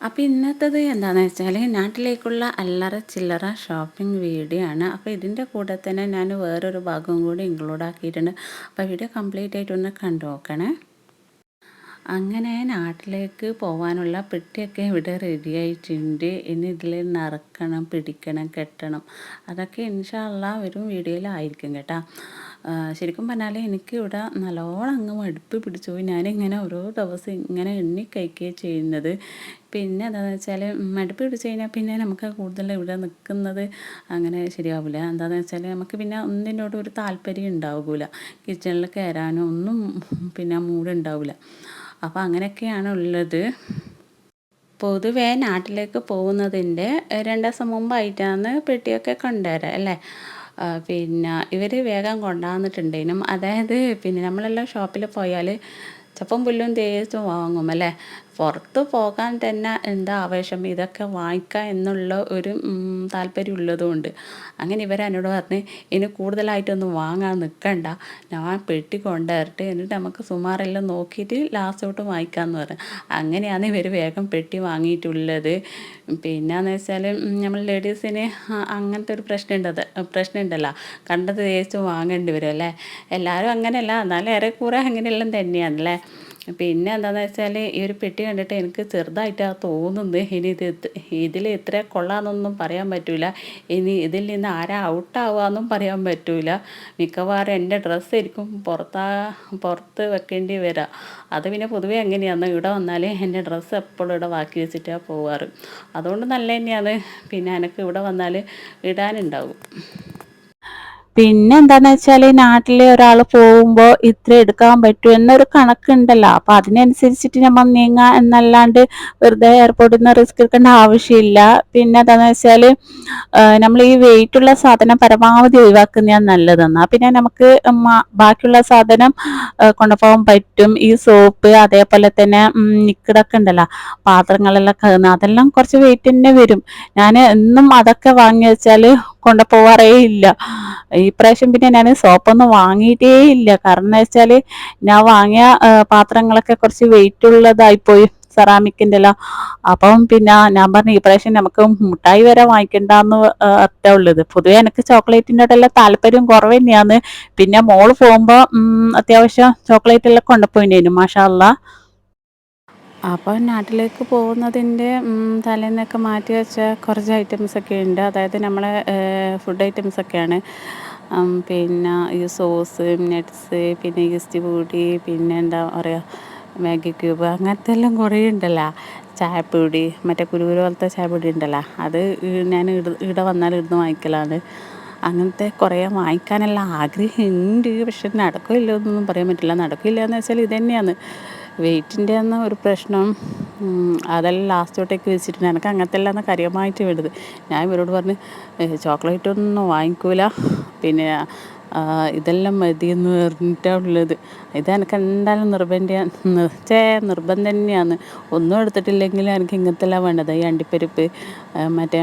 അപ്പോൾ ഇന്നത്തേത് എന്താണെന്ന് വെച്ചാൽ നാട്ടിലേക്കുള്ള അല്ലറ ചില്ലറ ഷോപ്പിംഗ് വീഡിയോ ആണ്. അപ്പോൾ ഇതിൻ്റെ കൂടെ തന്നെ ഞാൻ വേറൊരു ഭാഗവും കൂടി ഇൻക്ലൂഡ് ആക്കിയിട്ടുണ്ട്. അപ്പോൾ വീഡിയോ കംപ്ലീറ്റ് ആയിട്ടൊന്ന് കണ്ടു നോക്കണേ. അങ്ങനെ നാട്ടിലേക്ക് പോകാനുള്ള പെട്ടിയൊക്കെ ഇവിടെ റെഡി ആയിട്ടുണ്ട്. ഇനി ഇതിൽ നിറക്കണം, പിടിക്കണം, കെട്ടണം. അതൊക്കെ ഇൻഷാ അല്ലാഹ് വരും വീഡിയോയിലായിരിക്കും കേട്ടോ. ശരിക്കും പറഞ്ഞാൽ എനിക്ക് ഇവിടെ നല്ലോണം അങ്ങ് മടുപ്പ് പിടിച്ചു പോയി. ഞാനിങ്ങനെ ഓരോ ദിവസം ഇങ്ങനെ എണ്ണി കഴിക്കുകയും ചെയ്യുന്നത്. പിന്നെ എന്താണെന്ന് വെച്ചാൽ മടുപ്പ് പിടിച്ച് കഴിഞ്ഞാൽ പിന്നെ നമുക്ക് കൂടുതൽ ഇവിടെ നിൽക്കുന്നത് അങ്ങനെ ശരിയാവില്ല. എന്താണെന്ന് വെച്ചാൽ നമുക്ക് പിന്നെ ഒന്നിനോട് ഒരു താല്പര്യം ഉണ്ടാവില്ല. കിച്ചണിൽ കയറാനോ ഒന്നും പിന്നെ മൂടുണ്ടാവില്ല. അപ്പോൾ അങ്ങനെയൊക്കെയാണ് ഉള്ളത്. പൊതുവേ നാട്ടിലേക്ക് പോകുന്നതിൻ്റെ 2 ദിവസം മുമ്പായിട്ടാണ് പെട്ടിയൊക്കെ കൊണ്ടുവരാം അല്ലേ. പിന്നെ ഇവർ വേഗം കൊണ്ടുവന്നിട്ടുണ്ടേനും. അതായത് പിന്നെ നമ്മളെല്ലാം ഷോപ്പിൽ പോയാൽ ചപ്പും പുല്ലും തേച്ചും വാങ്ങും അല്ലേ. പുറത്ത് പോകാൻ തന്നെ എന്താ ആവേശം, ഇതൊക്കെ വാങ്ങിക്കുക എന്നുള്ള ഒരു താല്പര്യം ഉള്ളതുകൊണ്ട് അങ്ങനെ ഇവരെന്നോട് പറഞ്ഞ് ഇനി കൂടുതലായിട്ടൊന്നും വാങ്ങാൻ നിൽക്കണ്ട, ഞാൻ പെട്ടി കൊണ്ടുവരട്ടെ, എന്നിട്ട് നമുക്ക് സുമാരെല്ലാം നോക്കിയിട്ട് ലാസ്റ്റോട്ട് വാങ്ങിക്കാമെന്ന് പറഞ്ഞു. അങ്ങനെയാണ് ഇവർ വേഗം പെട്ടി വാങ്ങിയിട്ടുള്ളത്. പിന്നെയെന്ന് വെച്ചാൽ നമ്മൾ ലേഡീസിന് അങ്ങനത്തെ ഒരു പ്രശ്നമുണ്ടല്ലോ, കണ്ടത് തേച്ച് വാങ്ങേണ്ടി വരും അല്ലേ. എല്ലാവരും അങ്ങനെയല്ല, എന്നാലും ഏറെക്കുറെ അങ്ങനെയെല്ലാം തന്നെയാണല്ലേ. പിന്നെ എന്താണെന്ന് വെച്ചാൽ ഈ ഒരു പെട്ടി കണ്ടിട്ട് എനിക്ക് ചെറുതായിട്ടാണ് തോന്നുന്നത്. ഇനി ഇതിൽ ഇത്ര കൊള്ളാമെന്നൊന്നും പറയാൻ പറ്റില്ല. ഇനി ഇതിൽ നിന്ന് ആരാ ഔട്ടാവുകയെന്നും പറയാൻ പറ്റില്ല. മിക്കവാറും എൻ്റെ ഡ്രസ്സായിരിക്കും പുറത്ത് വെക്കേണ്ടി വരിക. അത് പിന്നെ പൊതുവേ എങ്ങനെയാണ്, ഇവിടെ വന്നാൽ എൻ്റെ ഡ്രസ്സ് എപ്പോഴും ഇവിടെ ബാക്കി വെച്ചിട്ടാണ് പോവാറ്. അതുകൊണ്ട് നല്ല തന്നെയാണ്. പിന്നെ എനിക്ക് ഇവിടെ വന്നാൽ ഇടാനുണ്ടാവും. പിന്നെ എന്താണെന്ന് വെച്ചാൽ നാട്ടിൽ ഒരാൾ പോകുമ്പോൾ ഇത്ര എടുക്കാൻ പറ്റും എന്നൊരു കണക്കുണ്ടല്ലോ. അപ്പോൾ അതിനനുസരിച്ചിട്ട് നമ്മൾ നീങ്ങാൻ എന്നല്ലാണ്ട് വെറുതെ എയർപോർട്ടിൽ നിന്ന് റിസ്ക് എടുക്കേണ്ട ആവശ്യമില്ല. പിന്നെ എന്താണെന്ന് വെച്ചാൽ നമ്മൾ ഈ വെയിറ്റുള്ള സാധനം പരമാവധി ഒഴിവാക്കുന്നതാണ് നല്ലതെന്നാ പിന്നെ നമുക്ക് ബാക്കിയുള്ള സാധനം കൊണ്ടുപോകാൻ പറ്റും. ഈ സോപ്പ് അതേപോലെ തന്നെ നിക്കടൊക്കെ ഉണ്ടല്ലോ, പാത്രങ്ങളെല്ലാം കഴുകുന്ന, അതെല്ലാം കുറച്ച് വെയിറ്റ് തന്നെ വരും. ഞാൻ എന്നും അതൊക്കെ വാങ്ങി വെച്ചാൽ കൊണ്ടുപോവാറേ ഇല്ല. ഇപ്രാവശ്യം പിന്നെ ഞാൻ സോപ്പൊന്നും വാങ്ങിയിട്ടേ ഇല്ല. കാരണം എന്ന് വെച്ചാൽ ഞാൻ വാങ്ങിയ പാത്രങ്ങളൊക്കെ കുറച്ച് വെയിറ്റ് ഉള്ളതായിപ്പോയി, സെറാമിക്കിൻ്റെ എല്ലാം. അപ്പം പിന്നെ ഞാൻ പറഞ്ഞു ഈ പ്രാവശ്യം നമുക്ക് മുട്ടായി വരെ വാങ്ങിക്കണ്ടെന്ന് അർത്ഥമുള്ളത്. പൊതുവെ എനിക്ക് ചോക്ലേറ്റിനോടെല്ലാം താല്പര്യം കുറവ് തന്നെയാണ്. പിന്നെ മോള് പോകുമ്പോൾ അത്യാവശ്യം ചോക്ലേറ്റ് എല്ലാം കൊണ്ടുപോയിനേനു മാഷാ അല്ലാ. അപ്പോൾ നാട്ടിലേക്ക് പോകുന്നതിൻ്റെ തലേന്നൊക്കെ മാറ്റി വെച്ച കുറച്ച് ഐറ്റംസൊക്കെ ഉണ്ട്. അതായത് നമ്മളെ ഫുഡ് ഐറ്റംസൊക്കെയാണ്. പിന്നെ ഈ സോസ്, നട്ട്സ്, പിന്നെ ഈസ്റ്റ് പൊടി, പിന്നെ എന്താ പറയുക മാഗി ക്യൂബ്, അങ്ങനത്തെ എല്ലാം കുറേ ഉണ്ടല്ലോ. ചായപ്പൊടി, മറ്റേ കുരുകുരു പോലത്തെ ചായപ്പൊടി ഉണ്ടല്ലോ, അത് ഞാൻ ഇവിടെ വന്നാൽ ഇവിടുന്ന് വാങ്ങിക്കലാണ്. അങ്ങനത്തെ കുറേ വാങ്ങിക്കാനെല്ലാം ആഗ്രഹമുണ്ട്. പക്ഷെ നടക്കില്ല എന്നൊന്നും പറയാൻ പറ്റില്ല. നടക്കില്ല എന്ന് വെച്ചാൽ ഇത് തന്നെയാണ്, വെയിറ്റിൻ്റെ ഒന്നും ഒരു പ്രശ്നം. അതെല്ലാം ലാസ്റ്റോട്ടേക്ക് വെച്ചിട്ടുണ്ട്. എനിക്ക് അങ്ങനത്തെ എല്ലാം കാര്യമായിട്ട് വേണ്ടത്. ഞാൻ ഇവരോട് പറഞ്ഞ് ചോക്ലേറ്റൊന്നും വാങ്ങിക്കൂല, പിന്നെ ഇതെല്ലാം മതിയെന്ന് പറഞ്ഞിട്ടാണ് ഉള്ളത്. ഇത് എനിക്ക് എന്തായാലും നിർബന്ധം തന്നെയാണ്. ഒന്നും എടുത്തിട്ടില്ലെങ്കിൽ എനിക്ക് ഇങ്ങനത്തെ എല്ലാം വേണ്ടത്. ഈ അണ്ടിപ്പരിപ്പ്, മറ്റേ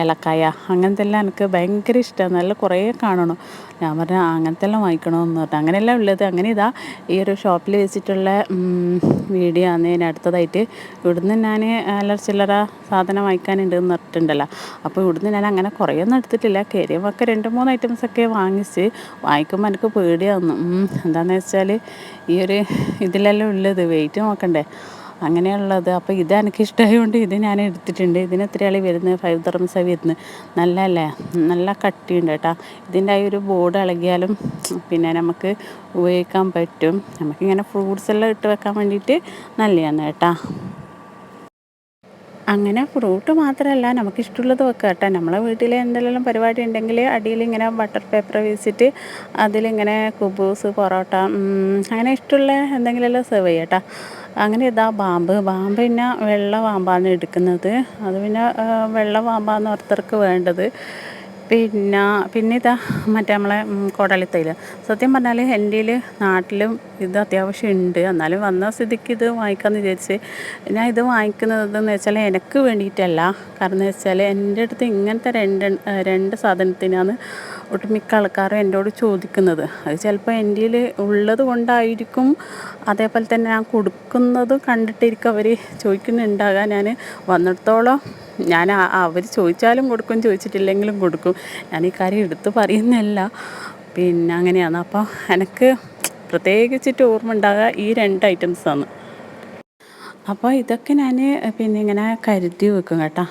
ഏലക്കായ, അങ്ങനത്തെ എല്ലാം എനിക്ക് ഭയങ്കര ഇഷ്ടമാണ്. നല്ല കുറേ കാണണം. ഞാൻ പറഞ്ഞ അങ്ങനത്തെ എല്ലാം വാങ്ങിക്കണമെന്ന് പറഞ്ഞു. അങ്ങനെയെല്ലാം ഉള്ളത്. അങ്ങനെ ഇതാ ഈ ഒരു ഷോപ്പിൽ വെച്ചിട്ടുള്ള വീഡിയോ ആണ് ഞാൻ അടുത്തതായിട്ട്. ഇവിടുന്ന് ഞാൻ ചില്ലറ സാധനം വാങ്ങിക്കാനുണ്ട് എന്ന് പറഞ്ഞിട്ടുണ്ടല്ലോ. അപ്പോൾ ഇവിടുന്ന് ഞാൻ അങ്ങനെ കുറേയൊന്നും എടുത്തിട്ടില്ല. കയറിയവൊക്കെ 2-3 ഐറ്റംസൊക്കെ വാങ്ങിക്കുമ്പോൾ എനിക്ക് പേടിയാവുന്നു. എന്താണെന്ന് വെച്ചാൽ ഈ ഒരു ഇതിലെല്ലാം ഉള്ളത് വെയിറ്റ് നോക്കണ്ടേ, അങ്ങനെയുള്ളത്. അപ്പോൾ ഇത് എനിക്ക് ഇഷ്ടമായതുകൊണ്ട് ഇത് ഞാൻ എടുത്തിട്ടുണ്ട്. ഇതിന് എത്രയാണ് വരുന്നത്? 5 dirhams വരുന്നത്. നല്ലല്ലേ, നല്ല കട്ടിയുണ്ട് കേട്ടോ. ഇതിൻ്റെ ആ ഒരു ബോർഡ് ഇളകിയാലും പിന്നെ നമുക്ക് ഉപയോഗിക്കാൻ പറ്റും. നമുക്കിങ്ങനെ ഫ്രൂട്ട്സ് എല്ലാം ഇട്ട് വെക്കാൻ വേണ്ടിയിട്ട് നല്ലതാണ് കേട്ടോ. അങ്ങനെ ഫ്രൂട്ട് മാത്രമല്ല, നമുക്കിഷ്ടമുള്ളത് വെക്കാം കേട്ടോ. നമ്മളെ വീട്ടിൽ എന്തെങ്കിലും പരിപാടി ഉണ്ടെങ്കിൽ അടിയിൽ ഇങ്ങനെ ബട്ടർ പേപ്പർ വെച്ചിട്ട് അതിലിങ്ങനെ കുബൂസ്, പൊറോട്ട, അങ്ങനെ ഇഷ്ടമുള്ള എന്തെങ്കിലുമെല്ലാം സെർവ് ചെയ്യാം കേട്ടോ. അങ്ങനെ ഇതാ പാമ്പ് പിന്നെ വെള്ള പാമ്പാണ് എടുക്കുന്നത്. അത് പിന്നെ വെള്ള പാമ്പാണ് ഓരോരുത്തർക്ക് വേണ്ടത്. പിന്നെ ഇതാ മറ്റേ നമ്മളെ കോടാലിത്തൈല്. സത്യം പറഞ്ഞാൽ എൻ്റെ നാട്ടിലും ഇത് അത്യാവശ്യം ഉണ്ട്. എന്നാലും വന്ന സ്ഥിതിക്ക് ഇത് വാങ്ങിക്കാമെന്ന് വിചാരിച്ച് ഞാൻ ഇത് വാങ്ങിക്കുന്നതെന്ന് വെച്ചാൽ എനിക്ക് വേണ്ടിയിട്ടല്ല. കാരണം എന്ന് വെച്ചാൽ എൻ്റെ അടുത്ത് ഇങ്ങനത്തെ രണ്ട് സാധനത്തിനാണ് ഒട്ടുമിക്ക ആൾക്കാരും എന്നോട് ചോദിക്കുന്നത്. അത് ചിലപ്പോൾ എൻ്റെ ഉള്ളത് കൊണ്ടായിരിക്കും, അതേപോലെ തന്നെ ഞാൻ കൊടുക്കുന്നത് കണ്ടിട്ടിരിക്കും അവർ ചോദിക്കുന്നുണ്ടാകാം. ഞാൻ വന്നിടത്തോളം ഞാൻ അവർ ചോദിച്ചാലും കൊടുക്കും, ചോദിച്ചിട്ടില്ലെങ്കിലും കൊടുക്കും. ഞാൻ ഈ കാര്യം എടുത്ത് പറയുന്നതല്ല, പിന്നെ അങ്ങനെയാണ്. അപ്പോൾ എനിക്ക് പ്രത്യേകിച്ചിട്ട് ഓർമ്മ ഉണ്ടാകുക ഈ 2 ഐറ്റംസാണ്. അപ്പോൾ ഇതൊക്കെ ഞാൻ പിന്നെ ഇങ്ങനെ കരുതി വെക്കും കേട്ടോ,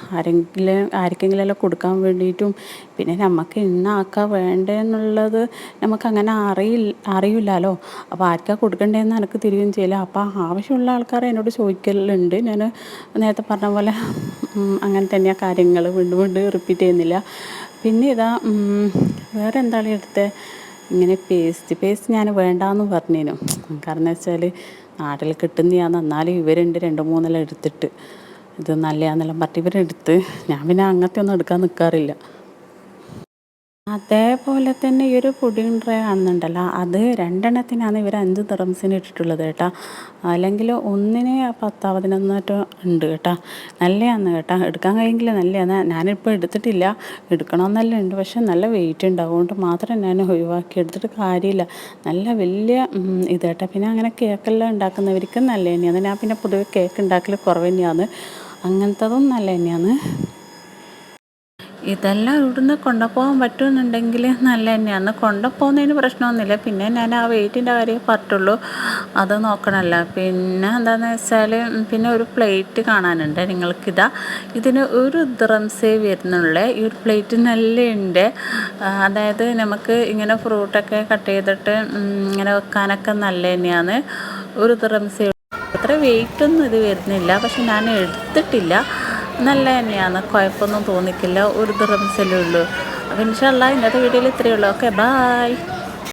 ആർക്കെങ്കിലും കൊടുക്കാൻ വേണ്ടിയിട്ടും. പിന്നെ നമുക്ക് ഇന്ന ആൾക്കാർ വേണ്ടതെന്നുള്ളത് നമുക്കങ്ങനെ അറിയില്ലല്ലോ. അപ്പോൾ ആർക്കാ കൊടുക്കേണ്ടതെന്ന് എനിക്ക് തിരിയുകയും ചെയ്യില്ല. അപ്പോൾ ആവശ്യമുള്ള ആൾക്കാരെ എന്നോട് ചോദിക്കലുണ്ട്. ഞാൻ നേരത്തെ പറഞ്ഞ പോലെ അങ്ങനെ തന്നെയാണ് കാര്യങ്ങൾ, വീണ്ടും വീണ്ടും റിപ്പീറ്റ് ചെയ്യുന്നില്ല. പിന്നെ ഇതാ വേറെ എന്താണ് എടുത്തത്, ഇങ്ങനെ പേസ്റ്റ് ഞാൻ വേണ്ടാന്ന് പറഞ്ഞേനു. കാരണം വെച്ചാൽ നാട്ടിൽ കിട്ടുന്നതാണ്. എന്നാലും ഇവരുണ്ട് 2-3 എടുത്തിട്ട് ഇത് നല്ലതാണെന്നെല്ലാം പറഞ്ഞിട്ട് ഇവരെടുത്ത്. ഞാൻ പിന്നെ അങ്ങനത്തെ ഒന്നും എടുക്കാൻ നിൽക്കാറില്ല. അതേപോലെ തന്നെ ഈ ഒരു പുഡിംഗ് ട്രേ കാണുന്നുണ്ടല്ലോ, അത് 2 ഇവർ 5 ദിർഹംസിന് ഇട്ടിട്ടുള്ളത് കേട്ടോ. അല്ലെങ്കിൽ ഒന്നിന് 10-11 ഉണ്ട് കേട്ടോ. നല്ലതാണ് കേട്ടോ, എടുക്കാൻ കഴിയെങ്കിൽ നല്ലതാണ്. ഞാനിപ്പോൾ എടുത്തിട്ടില്ല, എടുക്കണമെന്നെല്ലാം ഉണ്ട്. പക്ഷെ നല്ല വെയിറ്റ് ഉണ്ട്, അതുകൊണ്ട് മാത്രം ഞാൻ ഒഴിവാക്കി. എടുത്തിട്ട് കാര്യമില്ല, നല്ല വലിയ ഇത് കേട്ടോ. പിന്നെ അങ്ങനെ കേക്കെല്ലാം ഉണ്ടാക്കുന്നവർക്ക് നല്ല തന്നെയാണ്. ഞാൻ പിന്നെ പൊതുവെ കേക്ക് ഉണ്ടാക്കൽ കുറവ് തന്നെയാണ്, അങ്ങനത്തതും നല്ല തന്നെയാണ്. ഇതെല്ലാം ഇവിടുന്ന് കൊണ്ടുപോകാൻ പറ്റുമെന്നുണ്ടെങ്കിൽ നല്ല തന്നെയാണ്. കൊണ്ടുപോകുന്നതിന് പ്രശ്നമൊന്നുമില്ല. പിന്നെ ഞാൻ ആ വെയിറ്റിൻ്റെ കാര്യം പറഞ്ഞിട്ടുള്ളൂ, അത് നോക്കണമല്ലോ. പിന്നെ എന്താണെന്ന് വെച്ചാൽ പിന്നെ ഒരു പ്ലേറ്റ് കാണാനുണ്ട് നിങ്ങൾക്കിതാ. ഇതിന് 1 ദിർഹംസേ വരുന്നുള്ളേ. ഈ ഒരു പ്ലേറ്റ് നല്ല ഉണ്ട്. അതായത് നമുക്ക് ഇങ്ങനെ ഫ്രൂട്ടൊക്കെ കട്ട് ചെയ്തിട്ട് ഇങ്ങനെ വെക്കാനൊക്കെ നല്ല തന്നെയാണ്. 1 ദിർഹംസേ. അത്ര വെയിറ്റൊന്നും ഇത് വരുന്നില്ല, പക്ഷെ ഞാൻ എടുത്തിട്ടില്ല. നല്ല തന്നെയാണ്, കുഴപ്പമൊന്നും തോന്നിക്കില്ല. 1 ദിർഹംസല്ലേ ഉള്ളൂ. അപ്പോൾ ഇൻഷാ അല്ലാഹ് ഇന്നത്തെ വീഡിയോയിൽ ഇത്രയേ ഉള്ളൂ. Okay, by.